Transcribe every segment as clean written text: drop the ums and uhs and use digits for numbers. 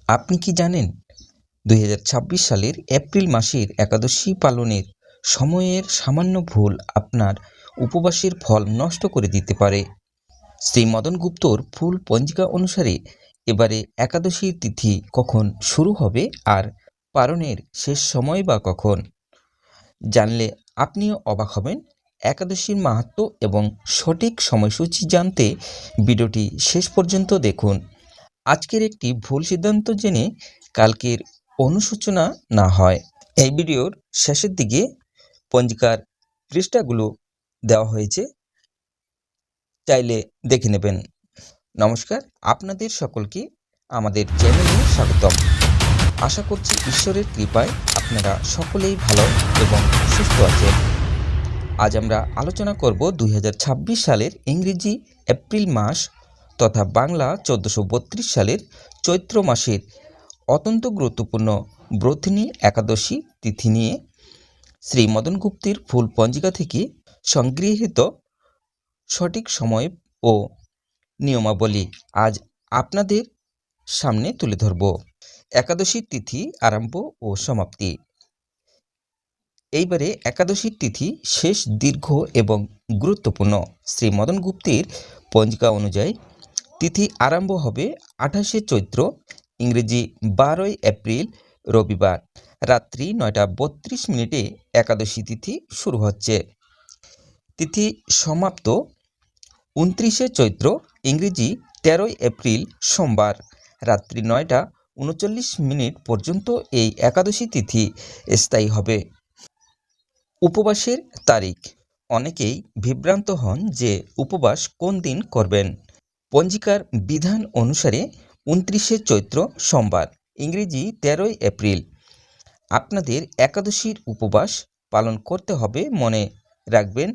আপনি কি জানেন 2026 সালের এপ্রিল মাসের একাদশী পালনের সময়ের সামান্য ভুল আপনার উপবাসের ফল নষ্ট করে দিতে পারে। শ্রী মদন গুপ্তর ফুল পঞ্জিকা অনুসারে এবারে একাদশীর তিথি কখন শুরু হবে আর পালনের শেষ সময় বা কখন জানলে আপনিও অবাক হবেন। একাদশীর মাহাত্ম্য এবং সঠিক সময়সূচি জানতে ভিডিওটি শেষ পর্যন্ত দেখুন। আজকের একটি ভুল সিদ্ধান্ত জেনে কালকের অনুশোচনা না হয়। এই ভিডিওর শেষের দিকে পঞ্জিকার পৃষ্ঠাগুলো দেওয়া হয়েছে, চাইলে দেখে নেবেন। নমস্কার, আপনাদের সকলকে আমাদের চ্যানেলে স্বাগতম। আশা করছি ঈশ্বরের কৃপায় আপনারা সকলেই ভালো এবং সুস্থ আছেন। আজ আমরা আলোচনা করব 2026 সালের ইংরেজি এপ্রিল মাস তথা বাংলা 1432 সালের চৈত্র মাসের অত্যন্ত গুরুত্বপূর্ণ ব্রতনী একাদশী তিথি নিয়ে। শ্রী মদন গুপ্তের ফুল পঞ্জিকা থেকে সংগৃহীত সঠিক সময় ও নিয়মাবলী আজ আপনাদের সামনে তুলে ধরব। একাদশীর তিথি আরম্ভ ও সমাপ্তি। এইবারে একাদশীর তিথি শেষ দীর্ঘ এবং গুরুত্বপূর্ণ। শ্রী মদন গুপ্তের পঞ্জিকা অনুযায়ী তিথি আরম্ভ হবে 28শে চৈত্র, ইংরেজি 12ই এপ্রিল রবিবার রাত্রি 9:32 একাদশী তিথি শুরু হচ্ছে। তিথি সমাপ্ত 29শে চৈত্র, ইংরেজি 13ই এপ্রিল সোমবার রাত্রি 9:39 পর্যন্ত এই একাদশী তিথি স্থায়ী হবে। উপবাসের তারিখ। অনেকেই বিভ্রান্ত হন যে উপবাস কোন দিন করবেন। পঞ্জিকার বিধান অনুসারে 29শে চৈত্র সোমবার, ইংরেজি 13ই এপ্রিল আপনাদের একাদশীর উপবাস পালন করতে হবে। মনে রাখবেন,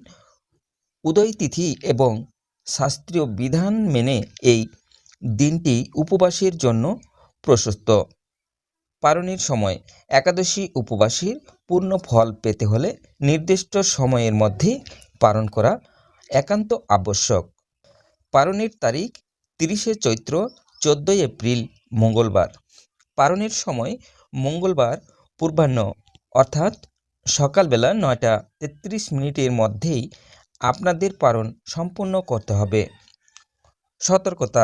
উদয় তিথি এবং শাস্ত্রীয় বিধান মেনে এই দিনটি উপবাসের জন্য প্রশস্ত। পালনের সময়। একাদশী উপবাসের পূর্ণ ফল পেতে হলে নির্দিষ্ট সময়ের মধ্যে পালন করা একান্ত আবশ্যক। পালনের তারিখ 30শে চৈত্র, 14ই এপ্রিল মঙ্গলবার। পালনের সময় মঙ্গলবার পূর্বাহ্ন অর্থাৎ সকালবেলা 9:33 মধ্যেই আপনাদের পালন সম্পূর্ণ করতে হবে। সতর্কতা।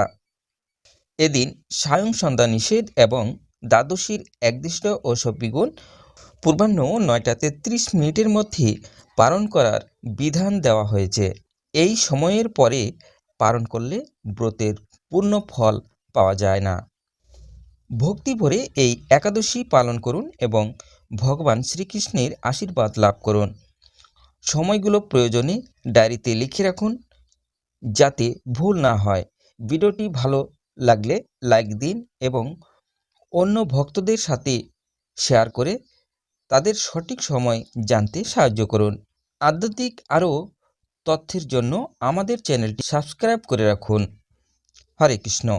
এদিন সায়ং সন্ধ্যা নিষেধ এবং দ্বাদশীর একদৃষ্ট ও সবিগুণ পূর্বাহ্ন 9:33 মধ্যে পালন করার বিধান দেওয়া হয়েছে। এই সময়ের পরে পালন করলে ব্রতের পূর্ণ ফল পাওয়া যায় না। ভক্তি ভরে এই একাদশী পালন করুন এবং ভগবান শ্রীকৃষ্ণের আশীর্বাদ লাভ করুন। সময়গুলো প্রয়োজনে ডায়েরিতে লিখে রাখুন যাতে ভুল না হয়। ভিডিওটি ভালো লাগলে লাইক দিন এবং অন্য ভক্তদের সাথে শেয়ার করে তাদের সঠিক সময় জানতে সাহায্য করুন। আধ্যাত্মিক আরও তথ্যের জন্য আমাদের চ্যানেলটি সাবস্ক্রাইব করে রাখুন। হরে কৃষ্ণ।